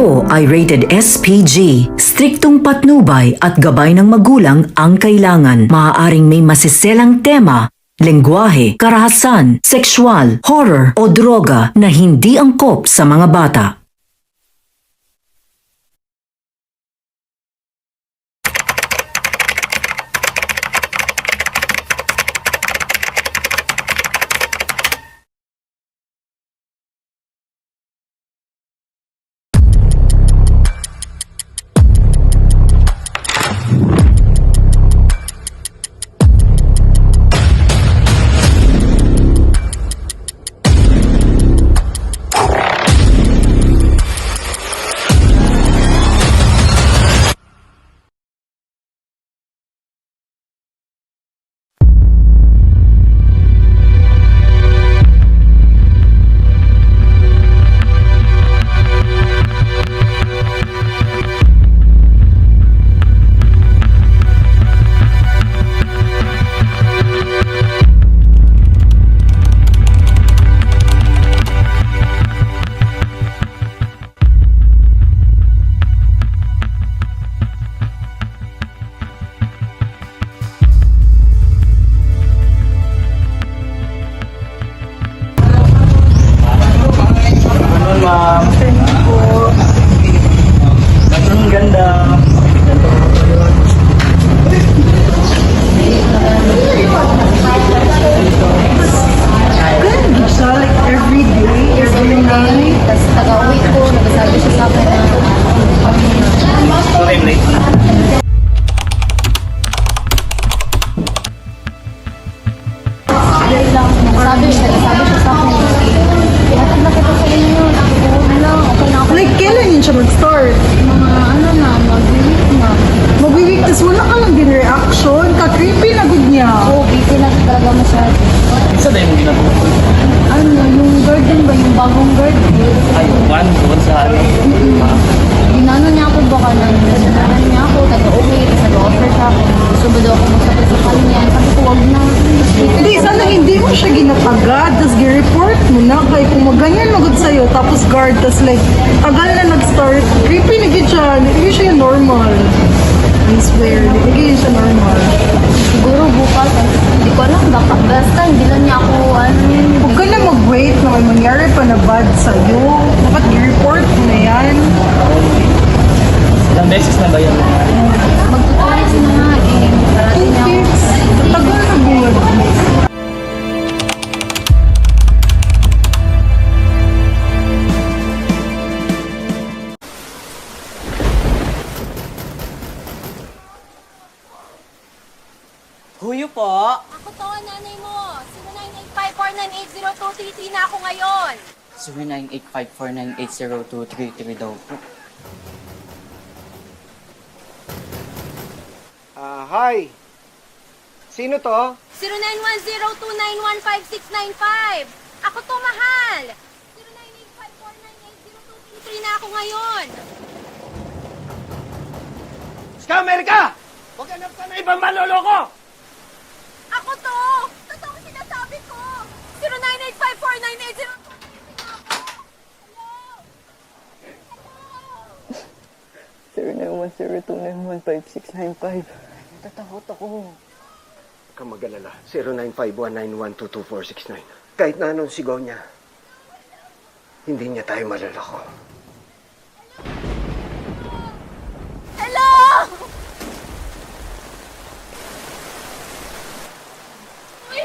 Ito ay rated SPG. Striktong patnubay at gabay ng magulang ang kailangan. Maaaring may masiselang tema, lengguwahe, karahasan, sexual, horror o droga na hindi angkop sa mga bata. Ma'am. Ang ganda. Good siya, like every day, every night. Tapos taga-uwi ko, nagsasabi siya sa akin na Sorry, I'm late. nagsasabi siya sa akin na hatag na kita sa inyo, ako lang, okay na ako. Like, kailan yun siya mag-start? Mga ano na, mag-week na. Mag-week, tas wala ka lang din reaction. Ka-creepy na good niya. Oo, busy na talaga masyado. Isa na yung ginagawa. Ano, yung garden ba, yung bagong garden? Ay, one, doon sa ano. Ginano niya ako baka nang sinaran niya ako, taga-uwi, tapos nag-offer siya ako. Gusto ba daw ako magsapit sa kanya? Sabi ko, wag na. Hindi, sana hindi mo siya ginatagad, tas gi-report mo na. Kaya kung maganyan magod sa'yo, tapos guard, tas like, tagal na nag-start. Creepy na gid siya. Hindi siya normal. I swear, hindi siya normal. Siguro bukas, hindi ko alam, basta hindi lang niya ako, ano yun. Huwag ka na mag-wait na may mangyari pa na bad sa'yo. Dapat i-report mo na yan. Ilang beses na ba yan? Magtutulis na nga eh. Parating niya ako. Sa tagal na good. Huyo po. Ako to, nanay mo. 0985-498-0233 na ako ngayon. 0985498023 daw po. Hi. Sino to? 0910-291-5695. Ako to, mahal. 0985-498-0233 na ako ngayon. Scammer ka! Huwag ka na ibang manloloko! Ako to. Totoo ang sinasabi ko. 0985-498-0233 na ako. Hello? 0910291565. Natatakot ako. Huwag kang mag-alala. 0951912249. Kahit na anong sigaw niya, hindi niya tayo malalako. Hello? Uy!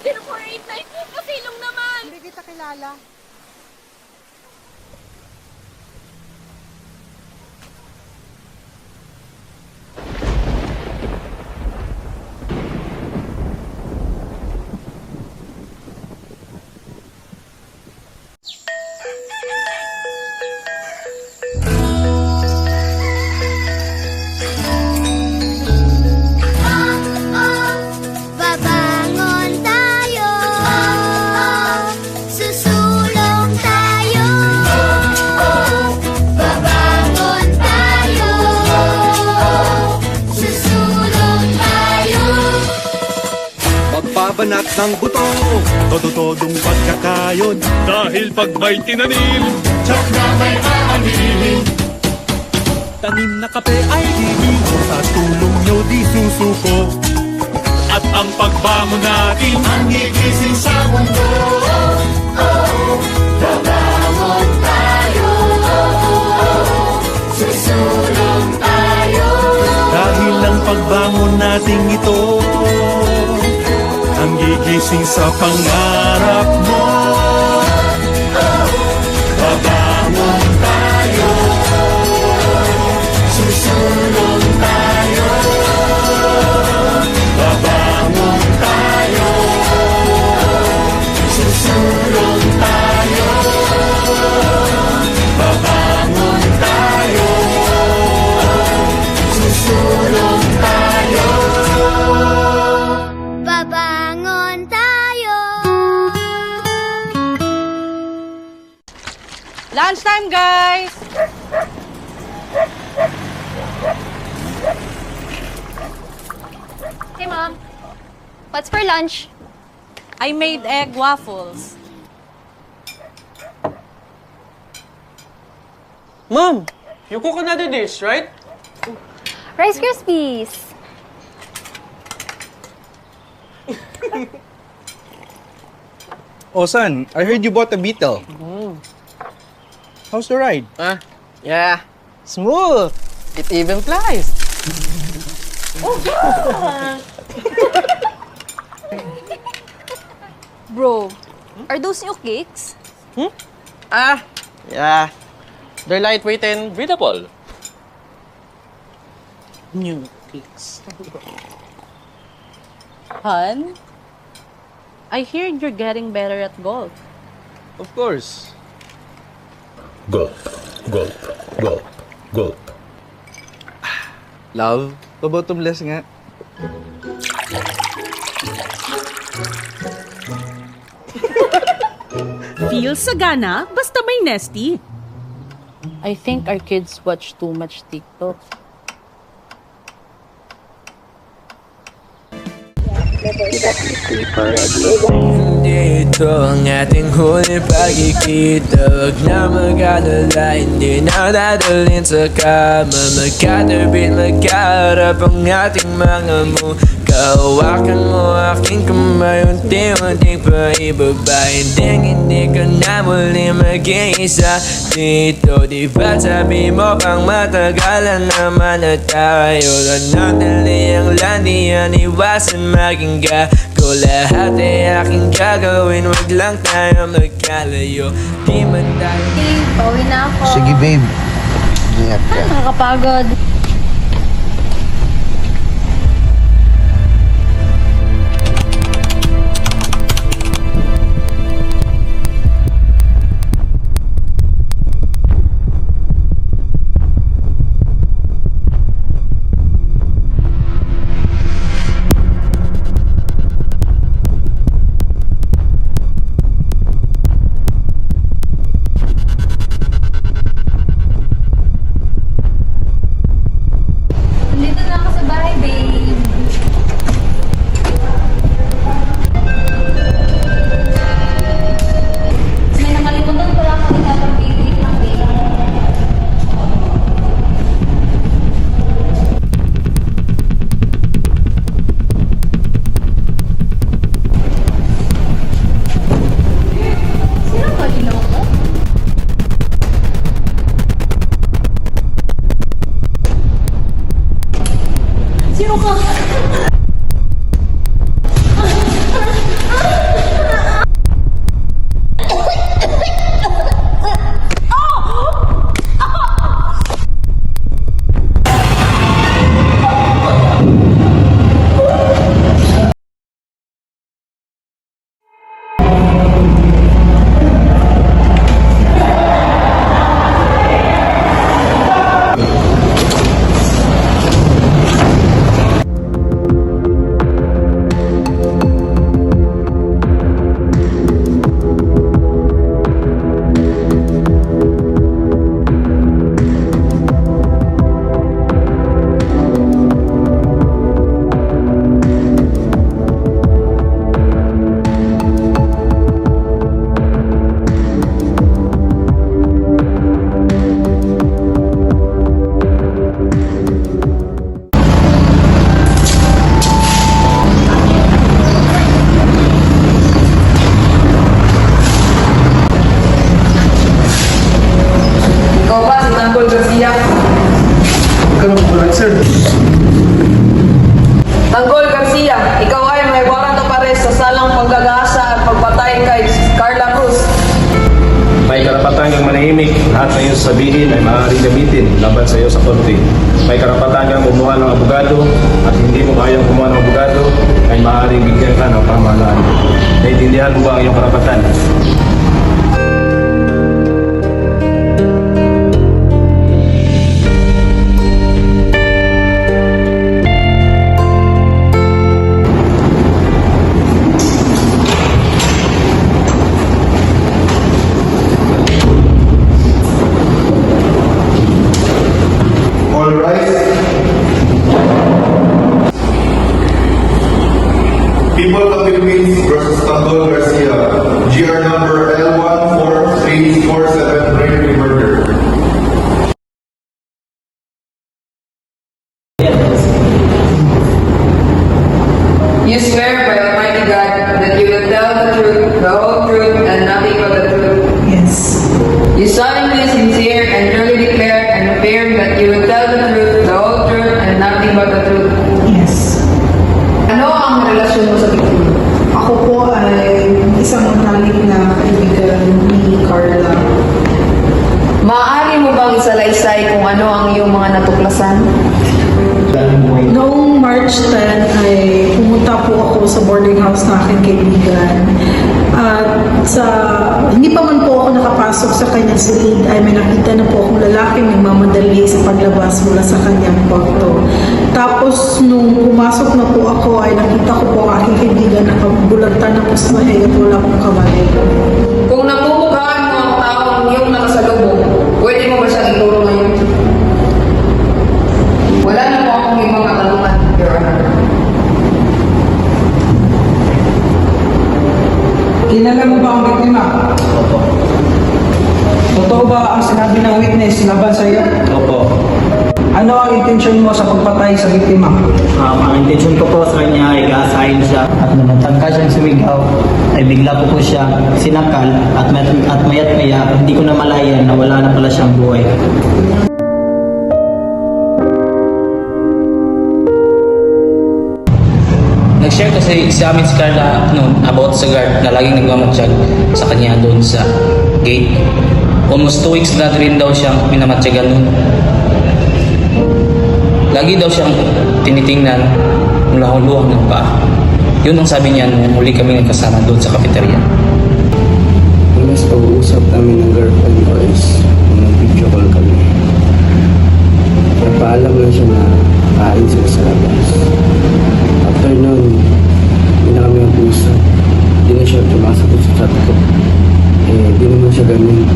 0930-279-0489. Pasilong naman. Hindi kita kilala. Babangon tayo, susulat ng buto, todo-todong pagkakayod. Dahil pag may tinanim, tsak na may aanihin. Tanim na kape ay liliko, sa tulong nyo di susuko. At ang pagbangon natin ang gigising sa mundo. Babangon tayo, susulong tayo. Dahil ang pagbangon natin ito ang gigising sa pangarap mo. Babangon tayo, susulong tayo. Babangon tayo, susulong tayo. Babangon tayo, susulong tayo. Babangon tayo. Lunchtime, guys! Hey, Mom. What's for lunch? I made egg waffles. Mom, you cook another dish, right? Rice Krispies. Oh, son, I heard you bought a Beetle. How's the ride? Yeah. Smooth. It even flies. Bro, are those new cakes? Yeah. They're lightweight and breathable. New cakes. Hun, I hear you're getting better at golf. Of course. Love, pabotomless nga. Feel sagana basta may Nesty. I think our kids watch too much TikTok. Dito ang ating huli pagkikita. Wag na mag-alala, hindi na dadalhin sa kama. Magkatabi, magkaharap ang ating mga mukha. Hawakan mo aking kamay, unti-unting paibaba. Hindi ka na muli mag-iisa dito. Di ba sabi mo pang matagalan naman na tayo? Nanatili ang landian, iwasan maging gago. Lahat ay aking gagawin, wag lang tayo magkalayo. Di man tayo. Hey, pauwi na ako. Sige, babe. Ingat ka. Nakakapagod. pagpatay kay Carla Cruz. May karapatan kang manahimik. Lahat na iyong sabihin ay maaaring gamitin laban sa iyo sa korte. May karapatan kang kumuha ng abogado at hindi mo kayang kumuha ng abogado ay maaaring bigyan ka ng pamahalaan. Naiintindihan mo ba ang iyong karapatan? All rise. People of the Philippines versus Tanggol Garcia. GR number L14347 brain murder. You swear by Almighty God that you will tell the truth, the whole truth, and nothing but the truth. Yes. You solemnly, sincere, and truly declare and affirm that you will tell the truth, the whole truth, and nothing but the truth. Yes. Ano ang relasyon mo sa biktima? Ako po ay isang matalik na kaibigan ni Carla. Maaari mo bang isalaysay kung ano ang iyong mga natuklasan? Noong March 10 ay pumunta po ako sa boarding house na aking kaibigan. At hindi pa man po ako nakapasok sa kanyang silid ay may nakita na po akong lalaking nagmamadali sa paglabas mula sa kanyang kwarto. Tapos nung pumasok na po ako ay nakita ko po ang aking kaibigan na kabulagtan na po sa mahig at wala pong kamay. Kung napupukhaan mo ang taong iyong nakasalubong, pwede mo ba siyang ituro ngayon? Wala na po akong ibang katanungan, Your Honor. Kilala mo ba ang biktima? Opo. Totoo ba ang sinabi ng witness laban sa iyo? Opo. Ano ang intensyon mo sa pagpatay sa biktima? Ang intensyon ko po sa kanya ay gaasahin siya at nung nagtangka siyang sumigaw ay bigla po siya sinakal at mayat maya hindi ko na malayan na wala na pala siyang buhay. Nag-share kasi sa amin si Carla noon about sa guard na laging nagmamatsyag sa kanya doon sa gate. Almost 2 weeks na rin daw siyang minamatyagan noon. Lagi daw siyang tinitingnan mula huluhan ng paa. Yun ang sabi niya nung huli kami nagkasama doon sa cafeteria. Mas pag-uusap namin ng girlfriend ko is nag-video call kami. Napaalam lang siya na kain sila sa labas. After nun, hindi na kami mag-uusap. Hindi na siya tumasagot sa chat ko. Hindi naman siya ganun.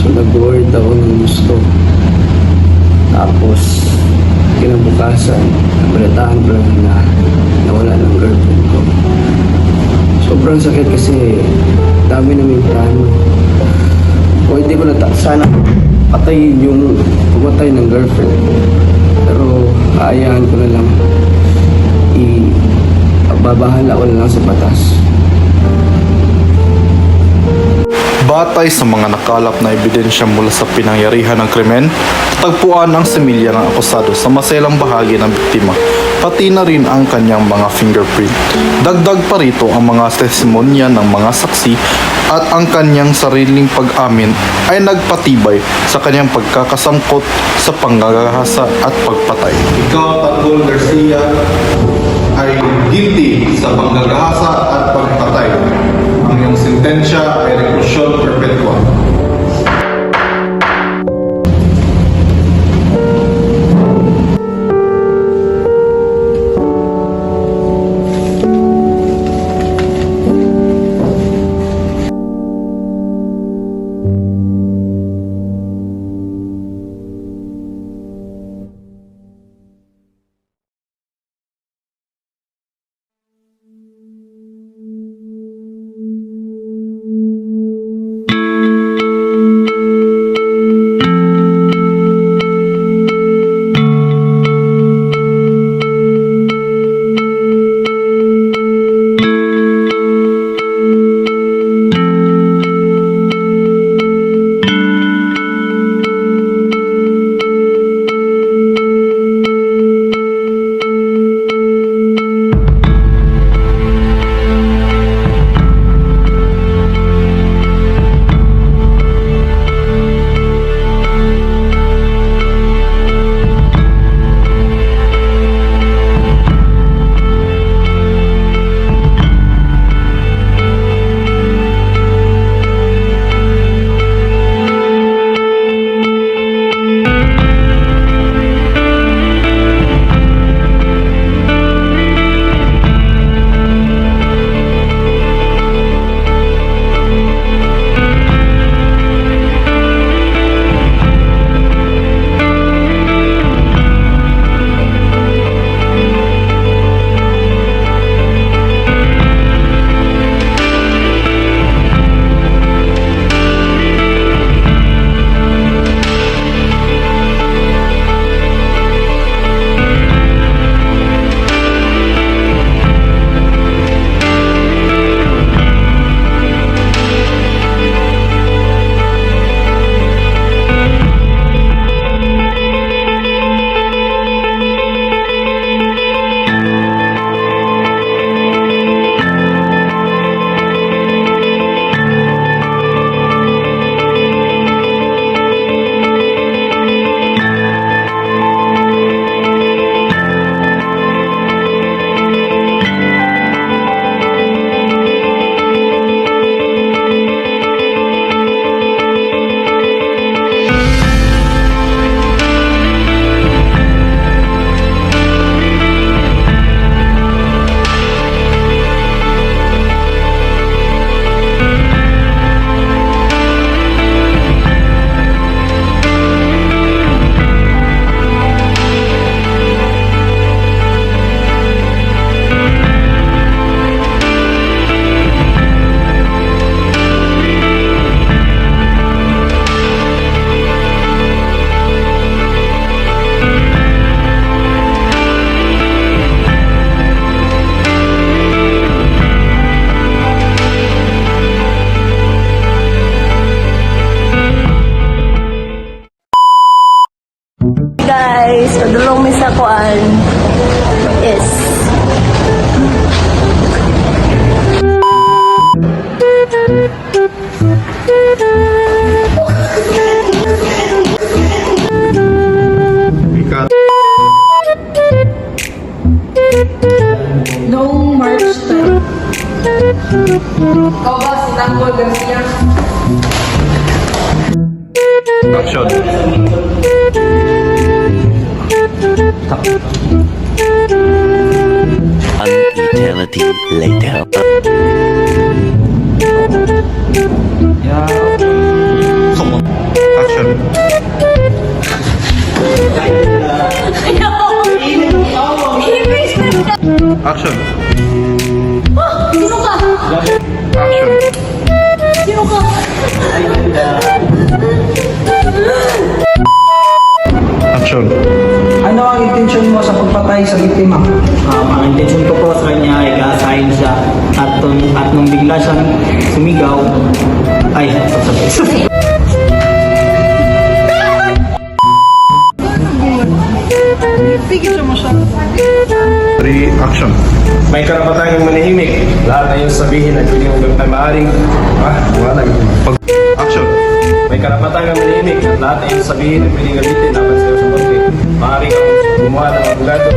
So nag-word ako ng gusto. Tapos, kinabukasan, nabalitaan ko lang na nawala ng girlfriend ko. Sobrang sakit kasi dami namin plano. O hindi ko sana patayin yung pumatay ng girlfriend. Pero kaayaan ko na lang babahala ko na lang sa batas. Batay sa mga nakalap na ebidensya mula sa pinangyarihan ng krimen, tagpuan ang similya ng akusado sa maselang bahagi ng biktima, pati na rin ang kanyang mga fingerprint. Dagdag pa rito ang mga testimonya ng mga saksi at ang kanyang sariling pag-amin ay nagpatibay sa kanyang pagkakasangkot sa panggagahasa at pagpatay. Ikaw, Tanggol Garcia, ay guilty sa panggagahasa at pagpatay. Ang iyong sentensya ay reclusion perpetua. kuan is Noong March 10. Ikaw ba si Tanggol Garcia? Action. An eternity later. Action. Action. Sino ka? Action. Sino ka? Action. Ano ang intensyon mo sa pagpatay sa biktima? Ang intensyon ko po sa kanya ay gasahin siya at nung bigla siyang sumigaw, ay, sorry. Pigil siya masyado. 3, action. May karapatan kang manahimik. Lahat na iyong sabihin ay pwede mong ay maaaring... wala na. Action. May karapatan kang manahimik. Lahat na iyong sabihin ay pwedeng gamitin laban sa iyo sa korte. Maaari kang gumawa ng abogado.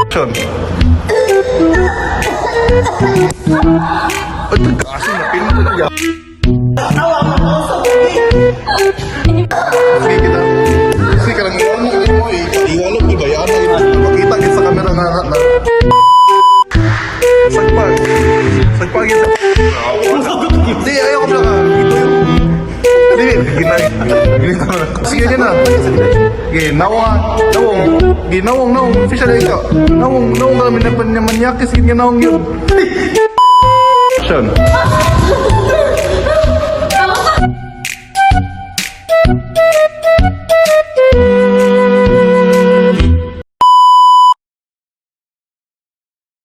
Action. Ay, kasi napilm ko na yan. Sige kita. Sige ka lang iwanan mo eh. Iwalog di ba yan? Makita kita sa camera nga na. Sagpag. Sagpag yun sa... Hindi, ayaw ko lang ha. Ito yung... Hindi, ginay. Sige niya na. Sige, nawang. Sige, nawang. Official na ikaw. Nawang ka namin na panyakis. Sige, nawang yun. Action.